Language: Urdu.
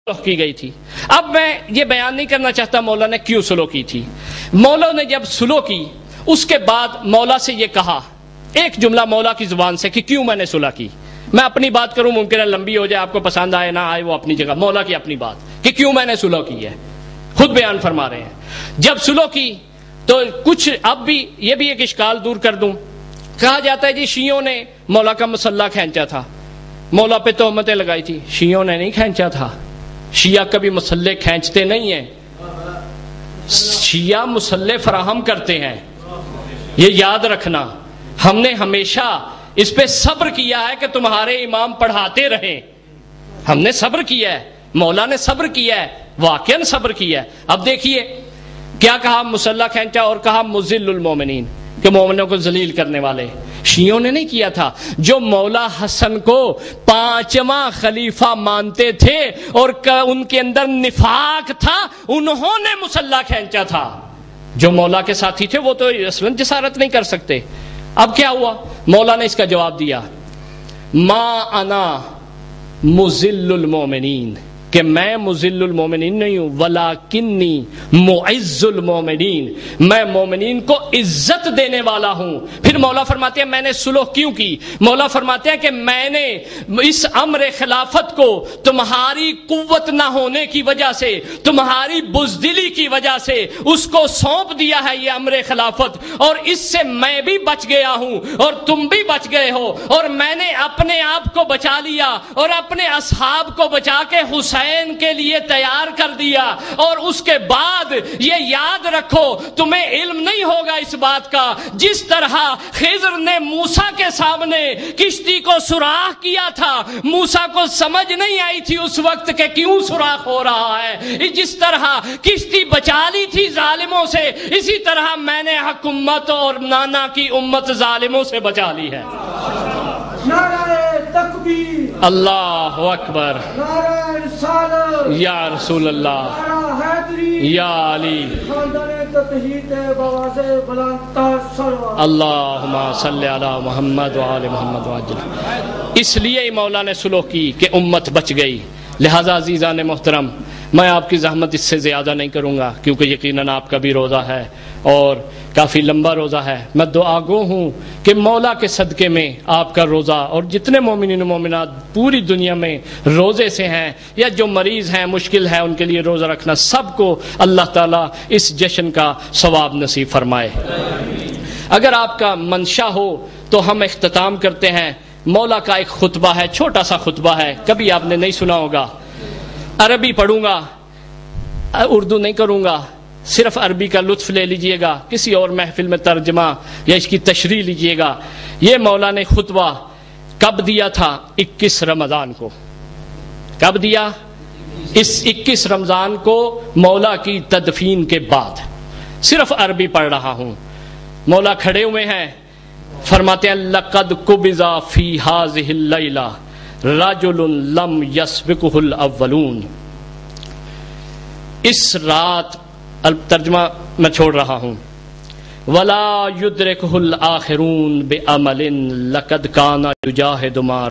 کی گئی تھی۔ اب میں یہ بیان نہیں کرنا چاہتا مولا نے کیوں سلو کی تھی۔ مولا نے جب سلو کی اس کے بعد مولا سے یہ کہا، ایک جملہ مولا کی زبان سے کہ کیوں میں نے صلح کی۔ میں اپنی بات کروں، ممکن ہے لمبی ہو جائے، آپ کو پسند آئے نہ آئے وہ اپنی جگہ، مولا کی اپنی بات کہ کیوں میں نے صلح کی ہے، خود بیان فرما رہے ہیں۔ جب صلح کی تو کچھ اب بھی یہ بھی ایک اشکال دور کر دوں، کہا جاتا ہے جی شیعوں نے مولا کا مسلح کھینچا تھا، مولا پہ تہمتیں لگائی تھی۔ شیعوں نے نہیں کھینچا تھا، شیعہ کبھی مسلح کھینچتے نہیں ہیں، شیعہ مسلح فراہم کرتے ہیں، یہ یاد رکھنا۔ ہم نے ہمیشہ اس پہ صبر کیا ہے کہ تمہارے امام پڑھاتے رہیں، ہم نے صبر کیا ہے، مولا نے صبر کیا ہے، واقعاً صبر کیا ہے۔ اب دیکھیے کیا کہا، مسلح کھینچا اور کہا مذل المومنین، کہ مومنوں کو ذلیل کرنے والے۔ شیعوں نے نہیں کیا تھا، جو مولا حسن کو پانچواں خلیفہ مانتے تھے اور ان کے اندر نفاق تھا، انہوں نے مسلح کھینچا تھا۔ جو مولا کے ساتھی تھے وہ تو اصلاً جسارت نہیں کر سکتے۔ اب کیا ہوا، مولا نے اس کا جواب دیا، ما انا مذل المومنین، کہ میں مذل المومنین نہیں ہوں، ولیکنی معز المومنین، میں مومنین کو عزت دینے والا ہوں۔ پھر مولا فرماتے ہیں میں نے صلح کیوں کی؟ مولا فرماتے ہیں کہ میں نے اس امر خلافت کو تمہاری قوت نہ ہونے کی وجہ سے، تمہاری بزدلی کی وجہ سے اس کو سونپ دیا ہے یہ امر خلافت، اور اس سے میں بھی بچ گیا ہوں اور تم بھی بچ گئے ہو، اور میں نے اپنے آپ کو بچا لیا اور اپنے اصحاب کو بچا کے حسین کے لیے تیار کر دیا۔ اور اس کے بعد یہ یاد رکھو، تمہیں علم نہیں ہوگا اس بات کا، جس طرح خضر نے موسیٰ کے سامنے کشتی کو سوراخ کیا تھا، موسیٰ کو سمجھ نہیں آئی تھی اس وقت کہ کیوں سوراخ ہو رہا ہے، جس طرح کشتی بچا لی تھی ظالموں سے، اسی طرح میں نے حکومت اور نانا کی امت ظالموں سے بچا لی ہے۔ نعرہ تکبیر، اللہ اکبر، نعرہ رسالت، یا رسول اللہ، نعرہ حیدری، یا علی، خاندان تطہیر بواز بلند تر صلوات۔ اللہم صلی علی محمد وآل محمد وعجل۔ اس لیے مولا نے صلح کی کہ امت بچ گئی۔ لہذا عزیزان محترم، میں آپ کی زحمت اس سے زیادہ نہیں کروں گا، کیونکہ یقیناً آپ کا بھی روزہ ہے اور کافی لمبا روزہ ہے۔ میں دعا گو ہوں کہ مولا کے صدقے میں آپ کا روزہ اور جتنے مومنین و مومنات پوری دنیا میں روزے سے ہیں یا جو مریض ہیں، مشکل ہے ان کے لیے روزہ رکھنا، سب کو اللہ تعالیٰ اس جشن کا ثواب نصیب فرمائے۔ اگر آپ کا منشا ہو تو ہم اختتام کرتے ہیں۔ مولا کا ایک خطبہ ہے، چھوٹا سا خطبہ ہے، کبھی آپ نے نہیں سنا ہوگا۔ عربی پڑھوں گا، اردو نہیں کروں گا، صرف عربی کا لطف لے لیجئے گا، کسی اور محفل میں ترجمہ یا اس کی تشریح لیجئے گا۔ یہ مولا نے خطبہ کب دیا تھا؟ 21 رمضان کو۔ کب دیا؟ اس 21 رمضان کو، مولا کی تدفین کے بعد۔ صرف عربی پڑھ رہا ہوں۔ مولا کھڑے ہوئے ہیں، فرماتے ہیں لقد قبض فی ہذہ اللیلہ رجل لم یسبقہ الاولون۔ اس رات، ترجمہ میں چھوڑ رہا ہوں، ولا یدرکہ الآخرون بعمل لقد کان یجاہد ما